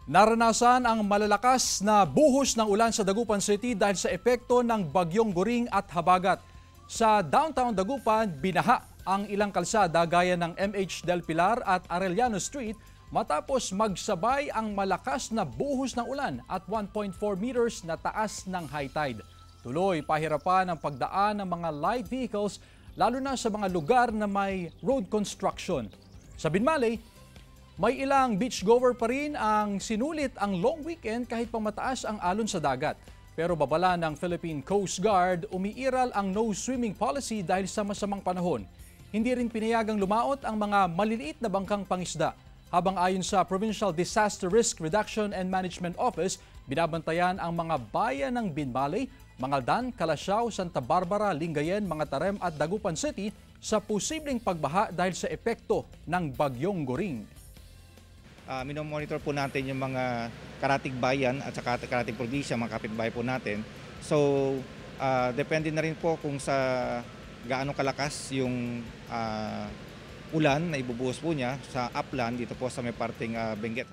Naranasan ang malalakas na buhos ng ulan sa Dagupan City dahil sa epekto ng bagyong Goring at Habagat. Sa downtown Dagupan, binaha ang ilang kalsada gaya ng MH Del Pilar at Arellano Street matapos magsabay ang malakas na buhos ng ulan at 1.4 meters na taas ng high tide. Tuloy pahirapan ang pagdaan ng mga light vehicles lalo na sa mga lugar na may road construction. Sa Binmaley, may ilang beachgoer pa rin ang sinulit ang long weekend kahit pa mataas ang alon sa dagat. Pero babala ng Philippine Coast Guard, umiiral ang no swimming policy dahil sa masamang panahon. Hindi rin pinayagang lumaot ang mga maliliit na bangkang pangisda. Habang ayon sa Provincial Disaster Risk Reduction and Management Office, binabantayan ang mga bayan ng Binmaley, Mangaldan, Calasiao, Santa Barbara, Lingayen, Mangatarem at Dagupan City sa posibleng pagbaha dahil sa epekto ng bagyong Goring. Minomonitor po natin yung mga karatig bayan at saka karatig probinsya, mga kapitbahay po natin. So, depende na rin po kung sa gaano kalakas yung ulan na ibubuhos po niya sa upland dito po sa may parteng Benguet.